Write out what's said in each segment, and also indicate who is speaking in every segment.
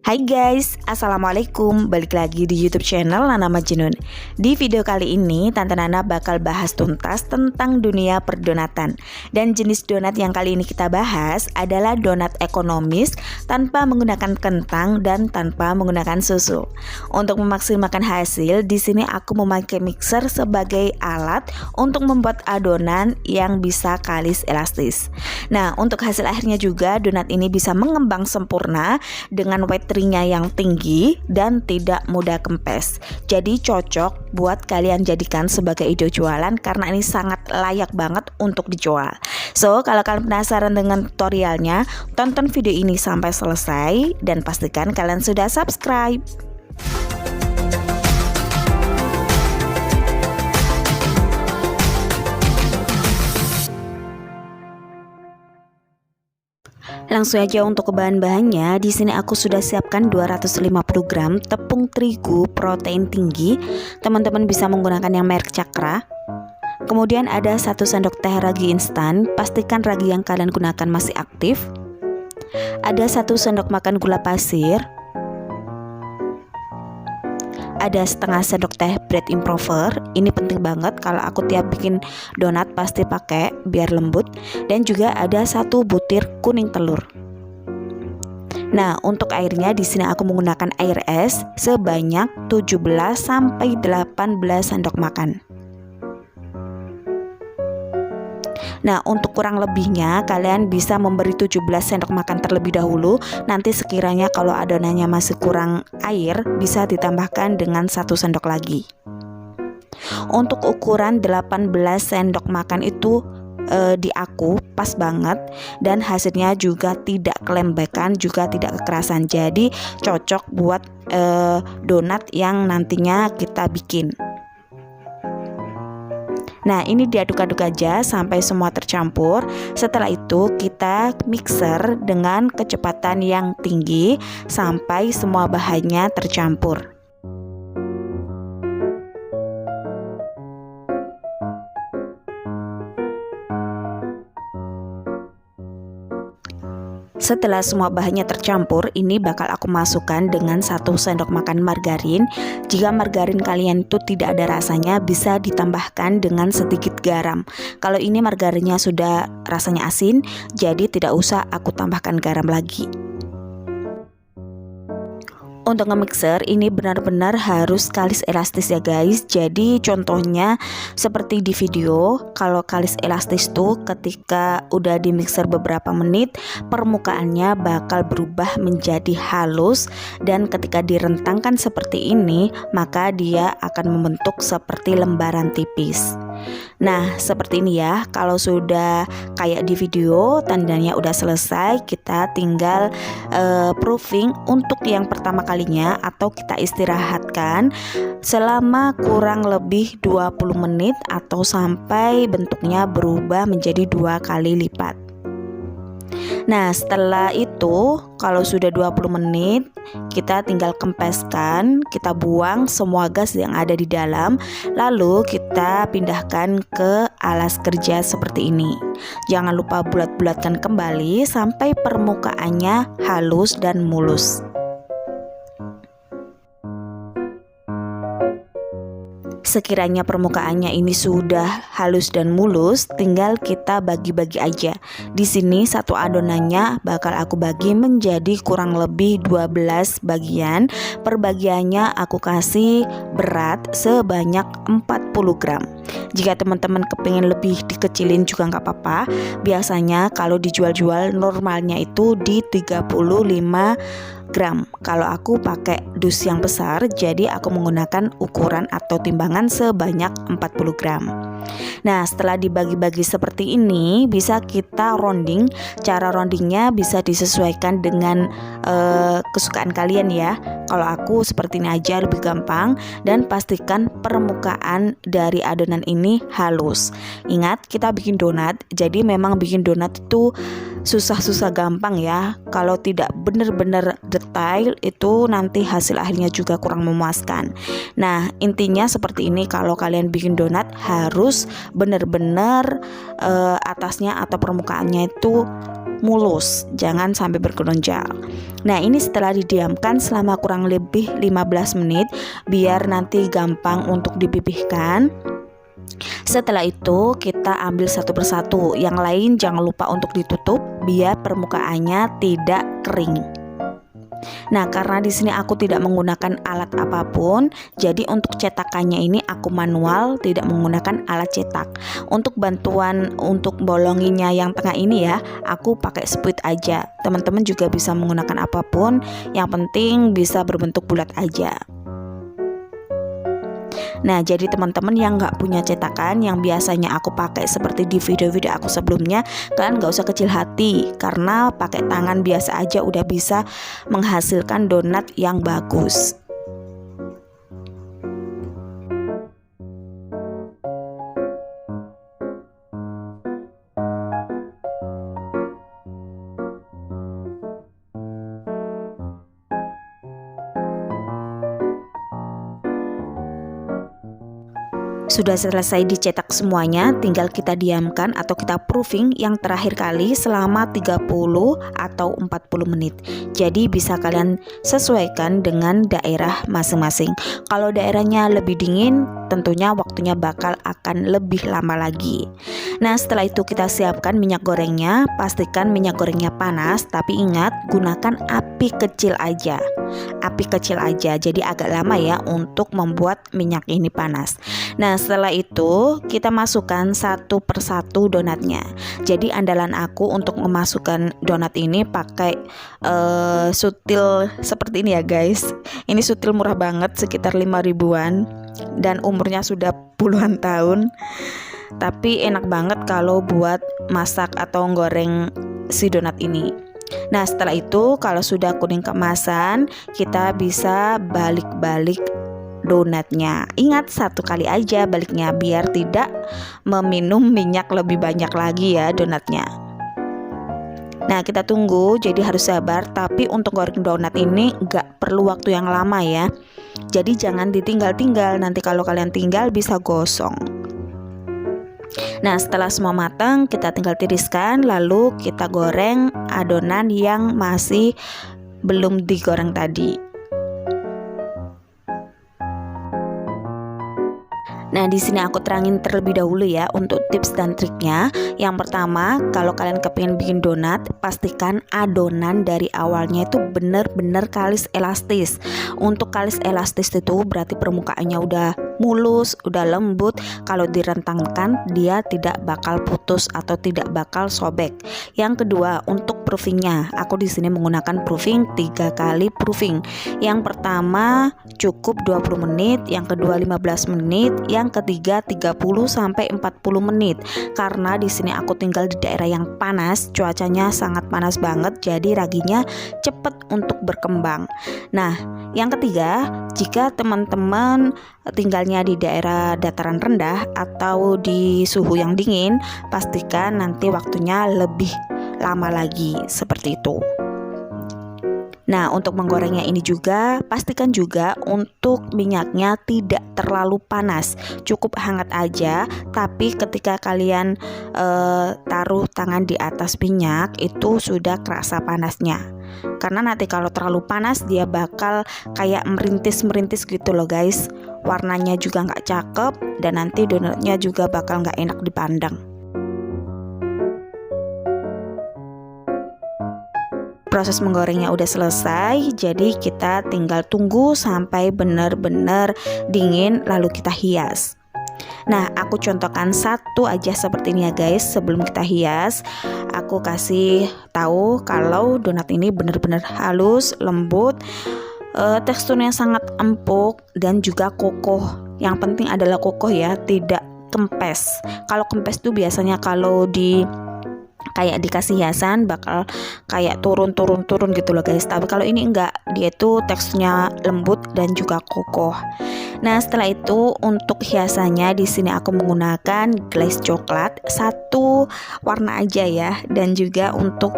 Speaker 1: Hai guys, Assalamualaikum. Balik lagi di YouTube channel Nana Majnun. Di video kali ini Tante Nana bakal bahas tuntas tentang dunia perdonatan. Dan jenis donat yang kali ini kita bahas adalah donat ekonomis tanpa menggunakan kentang dan tanpa menggunakan susu. Untuk memaksimalkan hasil, di sini aku memakai mixer sebagai alat untuk membuat adonan yang bisa kalis elastis. Nah, untuk hasil akhirnya juga donat ini bisa mengembang sempurna dengan weight yang tinggi dan tidak mudah kempes. Jadi cocok buat kalian jadikan sebagai ide jualan karena ini sangat layak banget untuk dijual. So, kalau kalian penasaran dengan tutorialnya, tonton video ini sampai selesai dan pastikan kalian sudah subscribe. Langsung aja untuk ke bahan-bahannya. Di sini aku sudah siapkan 250 gram tepung terigu protein tinggi. Teman-teman bisa menggunakan yang merek Cakra. Kemudian ada 1 sendok teh ragi instan. Pastikan ragi yang kalian gunakan masih aktif. Ada 1 sendok makan gula pasir. Ada setengah sendok teh bread improver. Ini penting banget, kalau aku tiap bikin donat pasti pakai biar lembut. Dan juga ada 1 butir kuning telur. Nah, untuk airnya di sini aku menggunakan air es sebanyak 17 sampai 18 sendok makan. Nah, untuk kurang lebihnya kalian bisa memberi 17 sendok makan terlebih dahulu. Nanti sekiranya kalau adonannya masih kurang air, bisa ditambahkan dengan 1 sendok lagi. Untuk ukuran 18 sendok makan itu di aku pas banget, dan hasilnya juga tidak kelembekan, juga tidak kekerasan. Jadi cocok buat donat yang nantinya kita bikin. Nah, ini diaduk-aduk aja sampai semua tercampur. Setelah itu kita mixer dengan kecepatan yang tinggi sampai semua bahannya tercampur. Setelah semua bahannya tercampur, ini bakal aku masukkan dengan 1 sendok makan margarin. Jika margarin kalian itu tidak ada rasanya, bisa ditambahkan dengan sedikit garam. Kalau ini margarinnya sudah rasanya asin, jadi tidak usah aku tambahkan garam lagi. Untuk nge-mixer ini benar-benar harus kalis elastis ya guys. Jadi contohnya seperti di video, kalau kalis elastis tuh ketika udah di mixer beberapa menit, permukaannya bakal berubah menjadi halus, dan ketika direntangkan seperti ini, maka dia akan membentuk seperti lembaran tipis. Nah, seperti ini ya. Kalau sudah kayak di video, tandanya udah selesai. Kita tinggal proofing untuk yang pertama kalinya, atau kita istirahatkan selama kurang lebih 20 menit atau sampai bentuknya berubah menjadi 2 kali lipat. Nah, setelah itu kalau sudah 20 menit, kita tinggal kempeskan, kita buang semua gas yang ada di dalam, lalu kita pindahkan ke alas kerja seperti ini. Jangan lupa bulat-bulatkan kembali sampai permukaannya halus dan mulus. Sekiranya permukaannya ini sudah halus dan mulus, tinggal kita bagi-bagi aja. Di sini satu adonannya bakal aku bagi menjadi kurang lebih 12 bagian. Per bagiannya aku kasih berat sebanyak 40 gram. Jika teman-teman kepingin lebih dikecilin juga nggak apa-apa. Biasanya kalau dijual-jual normalnya itu di 35 gram. Kalau aku pakai dus yang besar, jadi aku menggunakan ukuran atau timbangan sebanyak 40 gram. Nah, setelah dibagi-bagi seperti ini, bisa kita rounding. Cara roundingnya bisa disesuaikan dengan kesukaan kalian ya. Kalau aku seperti ini aja lebih gampang, dan pastikan permukaan dari adonan ini halus. Ingat, kita bikin donat, jadi memang bikin donat itu susah-susah gampang ya. Kalau tidak benar-benar detail, itu nanti hasil akhirnya juga kurang memuaskan. Nah, intinya seperti ini. Kalau kalian bikin donat harus benar-benar atasnya atau permukaannya itu mulus, jangan sampai bergelonjal. Nah, ini setelah didiamkan selama kurang lebih 15 menit biar nanti gampang untuk dipipihkan. Setelah itu kita ambil satu persatu. Yang lain jangan lupa untuk ditutup biar permukaannya tidak kering. Nah, karena di sini aku tidak menggunakan alat apapun, jadi untuk cetakannya ini aku manual, tidak menggunakan alat cetak. Untuk bantuan untuk bolonginya yang tengah ini ya, aku pakai speed aja. Teman-teman juga bisa menggunakan apapun, yang penting bisa berbentuk bulat aja. Nah, jadi teman-teman yang nggak punya cetakan yang biasanya aku pakai seperti di video-video aku sebelumnya, kalian nggak usah kecil hati karena pakai tangan biasa aja udah bisa menghasilkan donat yang bagus. Sudah selesai dicetak semuanya, tinggal kita diamkan atau kita proofing yang terakhir kali selama 30 atau 40 menit. Jadi bisa kalian sesuaikan dengan daerah masing-masing. Kalau daerahnya lebih dingin, tentunya waktunya bakal akan lebih lama lagi. Nah, setelah itu kita siapkan minyak gorengnya. Pastikan minyak gorengnya panas, tapi ingat gunakan api kecil aja. Api kecil aja, jadi agak lama ya untuk membuat minyak ini panas. Nah, setelah itu kita masukkan satu persatu donatnya. Jadi andalan aku untuk memasukkan donat ini pakai sutil seperti ini ya guys. Ini sutil murah banget, sekitar 5 ribuan dan umurnya sudah puluhan tahun. Tapi enak banget kalau buat masak atau goreng si donat ini. Nah, setelah itu kalau sudah kuning kemasan, kita bisa balik-balik donatnya. Ingat, satu kali aja baliknya biar tidak meminum minyak lebih banyak lagi ya donatnya. Nah, kita tunggu, jadi harus sabar. Tapi untuk goreng donat ini gak perlu waktu yang lama ya. Jadi jangan ditinggal-tinggal, nanti kalau kalian tinggal bisa gosong. Nah, setelah semua matang, kita tinggal tiriskan, lalu kita goreng adonan yang masih belum digoreng tadi. Nah, di sini aku terangin terlebih dahulu ya untuk tips dan triknya. Yang pertama, kalau kalian kepingin bikin donat, pastikan adonan dari awalnya itu benar-benar kalis elastis. Untuk kalis elastis itu berarti permukaannya udah mulus, udah lembut. Kalau direntangkan dia tidak bakal putus atau tidak bakal sobek. Yang kedua, untuk proofingnya, aku di sini menggunakan proofing 3 kali proofing. Yang pertama cukup 20 menit, yang kedua 15 menit, yang ketiga 30 sampai 40 menit. Karena di sini aku tinggal di daerah yang panas, cuacanya sangat panas banget, jadi raginya cepet untuk berkembang. Nah, yang ketiga, jika teman-teman tinggalnya di daerah dataran rendah atau di suhu yang dingin, pastikan nanti waktunya lebih lama lagi seperti itu. Nah, untuk menggorengnya ini juga pastikan juga untuk minyaknya tidak terlalu panas, cukup hangat aja. Tapi ketika kalian taruh tangan di atas minyak itu sudah kerasa panasnya. Karena nanti kalau terlalu panas dia bakal kayak merintis-merintis gitu loh guys. Warnanya juga nggak cakep dan nanti donatnya juga bakal nggak enak dipandang. Proses menggorengnya udah selesai, jadi kita tinggal tunggu sampai benar-benar dingin lalu kita hias. Nah, aku contohkan satu aja seperti ini ya guys. Sebelum kita hias, aku kasih tahu kalau donat ini benar-benar halus, lembut, teksturnya sangat empuk dan juga kokoh. Yang penting adalah kokoh ya, tidak kempes. Kalau kempes tuh biasanya kalau kayak dikasih hiasan bakal kayak turun gitu loh guys. Tapi kalau ini enggak, dia tuh teksturnya lembut dan juga kokoh. Nah, setelah itu untuk hiasannya di sini aku menggunakan glaze coklat satu warna aja ya, dan juga untuk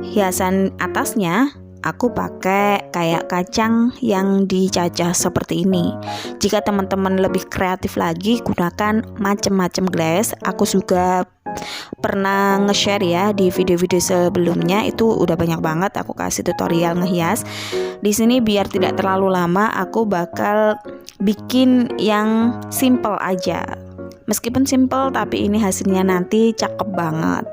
Speaker 1: hiasan atasnya aku pakai kayak kacang yang dicacah seperti ini. Jika teman-teman lebih kreatif lagi, gunakan macam-macam glaze. Aku juga pernah nge-share ya di video-video sebelumnya, itu udah banyak banget aku kasih tutorial ngehias. Di sini biar tidak terlalu lama, aku bakal bikin yang simple aja. Meskipun simple tapi ini hasilnya nanti cakep banget.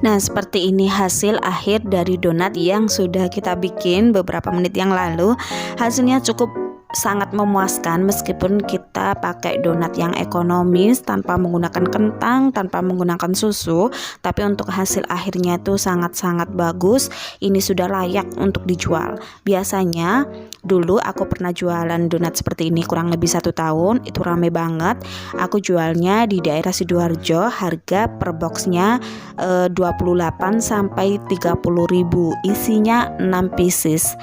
Speaker 1: Nah, seperti ini hasil akhir dari donat yang sudah kita bikin beberapa menit yang lalu. Hasilnya cukup sangat memuaskan meskipun kita pakai donat yang ekonomis tanpa menggunakan kentang, tanpa menggunakan susu, tapi untuk hasil akhirnya itu sangat-sangat bagus. Ini sudah layak untuk dijual. Biasanya dulu aku pernah jualan donat seperti ini kurang lebih 1 tahun, itu rame banget. Aku jualnya di daerah Sidoarjo, harga per boxnya 28 sampai 30.000, isinya 6 pieces.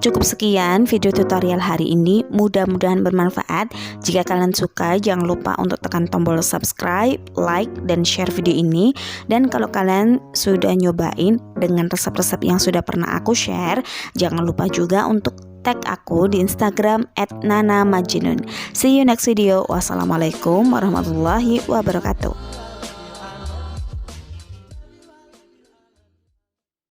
Speaker 1: Cukup sekian video tutorial hari ini, mudah-mudahan bermanfaat. Jika kalian suka, jangan lupa untuk tekan tombol subscribe, like, dan share video ini. Dan kalau kalian sudah nyobain dengan resep-resep yang sudah pernah aku share, jangan lupa juga untuk tag aku di Instagram @nanamajnun. See you next video. Wassalamualaikum warahmatullahi wabarakatuh.